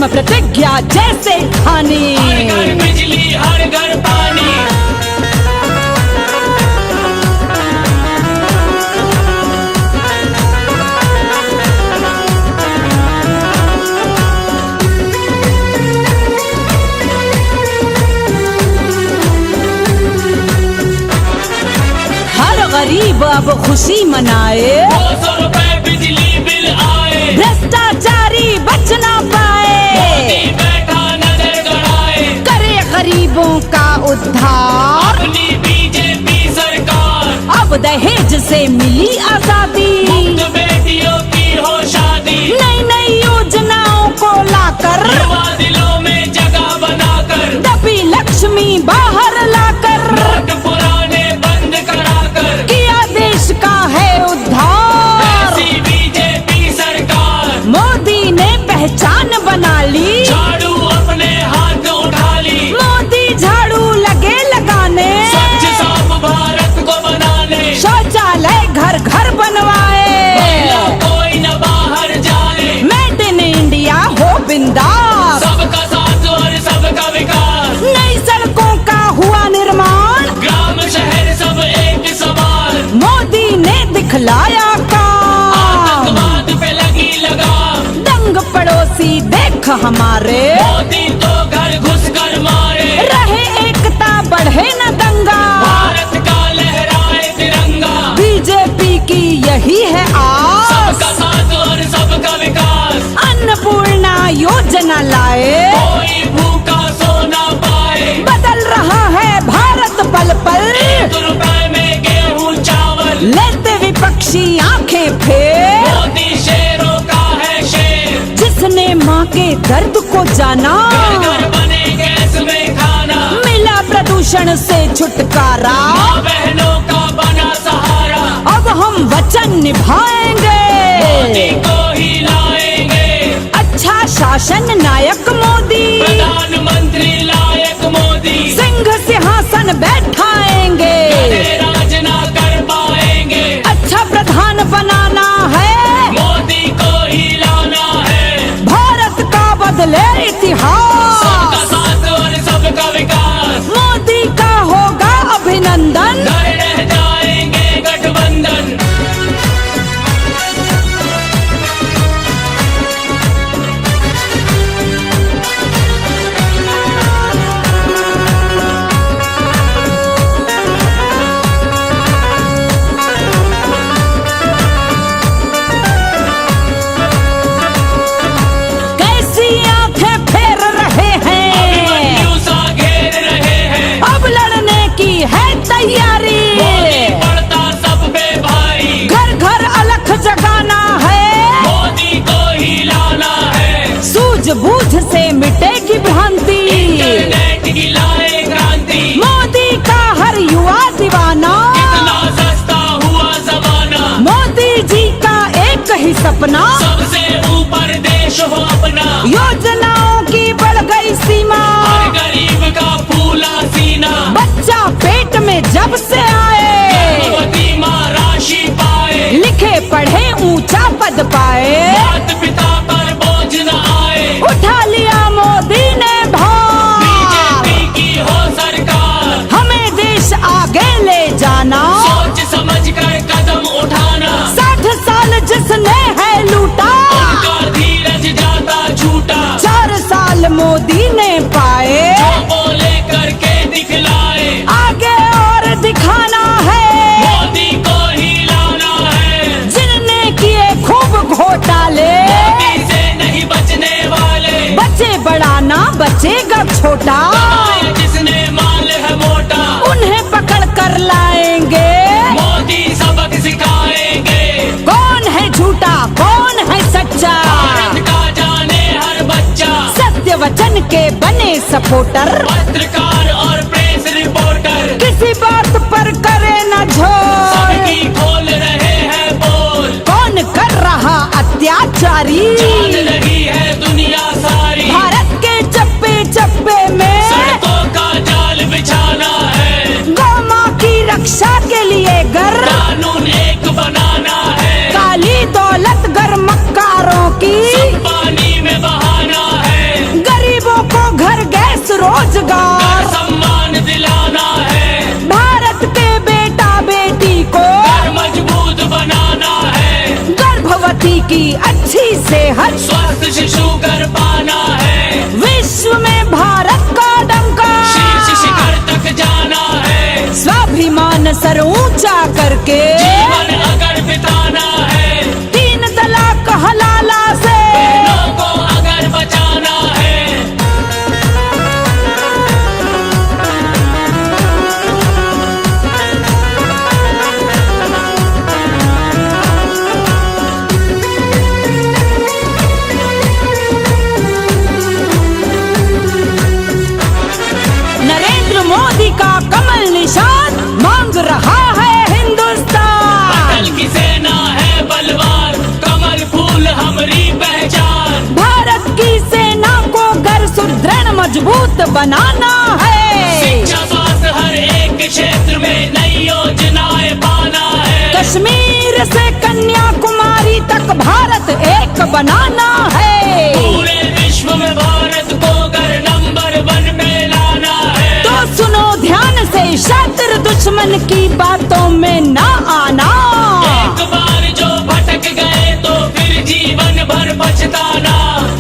धर्म प्रतिज्ञा जैसे ठानी। हर घर बिजली हर घर पानी। गरीब अब खुशी मनाए, 200 रुपए बिजली बिल आए, भ्रष्टाचारी बच ना पाए, मोदी बैठा नजर गड़ाए, करे गरीबों का उद्धार अपनी बीजेपी सरकार। अब दहेज से मिली आजादी, मुफ्त बेटियों की हो शादी, नई नई योजनाओं को लाकर, युवा दिलों में जगह बनाकर, दबी लक्ष्मी बाहर लाकर, नोट पुराने बंद कराकर, किया देश का है उद्धार। ऐसी बीजेपी सरकार। मोदी ने पहचान बना ली, झाड़ू अपने हाथ उठा ली, मोदी झाड़ू लगे लगाने, स्वच्छ साफ भारत को बनाने, शौचालय घर घर बनवाए, महिला कोई न बाहर जाए, मेड इन इंडिया हो बिंदास, सबका साथ और सबका विकास, नई सड़कों का हुआ निर्माण, ग्राम शहर सब एक समान, मोदी ने दिखलाया काम, आतंकवाद पे लगी लगाम, दंग पड़ोसी देख हमारे, मोदी तो घर घुस कर मारे, रहे एकता बढ़े न दंगा, भारत का लहराए तिरंगा, बीजेपी की यही है आस, सबका साथ और सबका विकास, अन्नपूर्णा योजना लाए, कोई भूखा सो ना पाए, बदल रहा है भारत पल पल, 1 रुपए में गेहूं चावल, लेते विपक्षी आंखें फेर, मोदी शेरों का है शेर, जिसने माँ के दर्द को जाना, घर घर बने गैस में खाना, मिला प्रदूषण से छुटकारा, माँ बहनों का बना सहारा, अब हम वचन निभाएंगे, मोदी को ही लाएंगे, अच्छा शासन नायक मोदी, प्रधानमंत्री लायक मोदी, सिंह सिंहासन बैठाएंगे, गधे राज ना कर पाएंगे, अच्छा प्रधान बनाना है, मोदी को ही लाना है, भारत का बदले इतिहास, सबका साथ और सबका विकास, मोदी का होगा अभिनंदन, डर रह जाएंगे गठबंधन। कैसी आंखें फेर रहे हैं, अभिमन्यु सा घेर रहे हैं, अब लड़ने की है तैयारी, मोदी पड़ता सब पे भारी, घर घर अलख जगाना है, मोदी को ही लाना है, सूझबूझ से मिटेगी भ्रांति, इंटरनेट की लाए क्रांति, मोदी का हर युवा दीवाना, कितना सस्ता हुआ जमाना, मोदी जी का एक ही सपना, सबसे ऊपर देश हो अपना, योजनाओं की बढ़ गई सीमा, हर गरीब का फूला सीना, बच्चा पेट में जब से आए, गर्भवती माँ राशि पाए, लिखे पढ़े ऊंचा पद पाए, माता पिता पर बोझ न आए, उठा लिया मोदी ने भार, बीजेपी की हो सरकार, हमें देश आगे ले जाना, सोच समझ कर कदम उठाना, 60 साल जिसने है लूटा, उनका धीरज जाता झूठा, 4 साल मोदी ने पाए, जो बोले करके दिखलाए, आगे और दिखाना है, मोदी को ही लाना है, जिनने किए खूब घोटाले, मोदी से नहीं बचने वाले, बचे बड़ा ना बचेगा छोटा, कमाया जिसने माल है मोटा, उन्हें पकड़ कर लाएंगे, मोदी सबक सिखाएंगे, कौन है झूठा कौन है सच्चा, भारत का जाने हर बच्चा, सत्य वचन के बने सपोर्टर, पत्रकार और प्रेस रिपोर्टर, किसी बात पर करे न झोल, सबकी खोल रहे हैं बोल, कौन कर रहा अत्याचारी, जान रही है दुनिया सारी, भारत के चप्पे चप्पे में सड़कों का जाल बिछाना है, गौ माँ की रक्षा के लिए घर, कानून एक बनाना है, काली दौलत घर मक्कारों की, सब पानी में बहाना है, की अच्छी सेहत, स्वस्थ शिशु घर पाना है, विश्व में भारत का डंका, शीर्ष शिखर तक जाना है, स्वाभिमान सर ऊंचा करके जीवन अगर बिताना है, 3 तलाक हलाला से बहनों को अगर बचाना है। नरेंद्र मोदी का कमल निशान मांग रहा है हिंदुस्तान। अटल की सेना है बलवान, कमल फूल हमारी पहचान, भारत की सेना को घर सुदृढ़ मजबूत बनाना है। शिक्षा स्वास्थ्य हर एक क्षेत्र में नई योजनाएं पाना है, कश्मीर से कन्याकुमारी तक भारत एक बनाना है। पूरे विश्व में भारत को घर नंबर 1 पे लाना है। तो सुनो ध्यान से, शत्रु दुश्मन की बातों में ना आना। एक बार जो भटक गए तो फिर जीवन भर पछताना।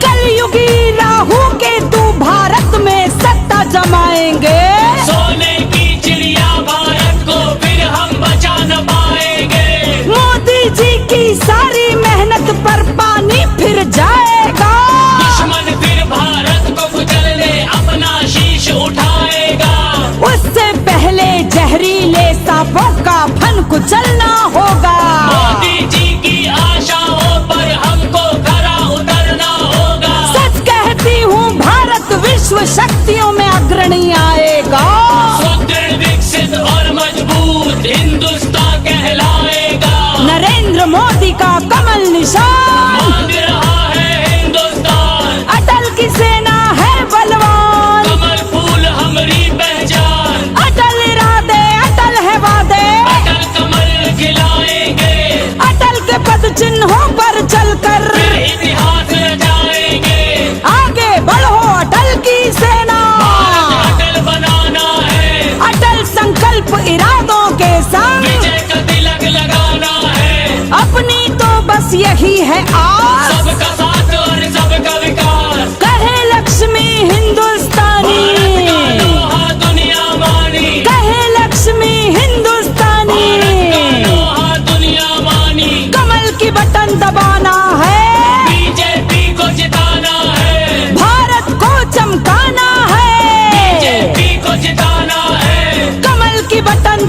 कलयुगी राहु केतु भारत में सत्ता जमाएंगे, सोने की चिड़िया भारत को फिर हम बचा न पाएंगे। मोदी जी की सारी मेहनत पर पानी फिर जाएगा। दुश्मन फिर भारत को कुचलने अपना शीश उठाएगा। उससे पहले जहरीले सांपों का फन कुचलना होगा। मोदी जी की आशाओं पर हमको खरा उतरना होगा। सच कहती हूँ, भारत विश्व शक्तियों में अग्रणी आएगा। सुदृढ़ विकसित और मजबूत हिंदुस्तान कहलाएगा। नरेंद्र मोदी का कमल निशान मांग रहा है हिंदुस्तान, अटल की सेना है बलवान। कमल फूल हमारी पहचान, अटल इरादे अटल है वादे, अटल कमल खिलाएंगे, अटल के पद चिन्हों पर चलकर फिर इतिहास रचाएंगे। आगे बढ़ो अटल की सेना। भारत अटल बनाना है, अटल संकल्प इरादों के संग विजय का तिलक लगाना है। अपनी तो बस यही है आस, सबका साथ और सबका विकास, कहे लक्ष्मी हिंदुस्तानी। भारत का लोहा दुनिया मानी, कहे लक्ष्मी हिंदुस्तानी। भारत का लोहा दुनिया मानी। कमल की बटन दबाना है, बीजेपी को जिताना है, भारत को चमकाना है। बीजेपी को जिताना है। कमल की बटन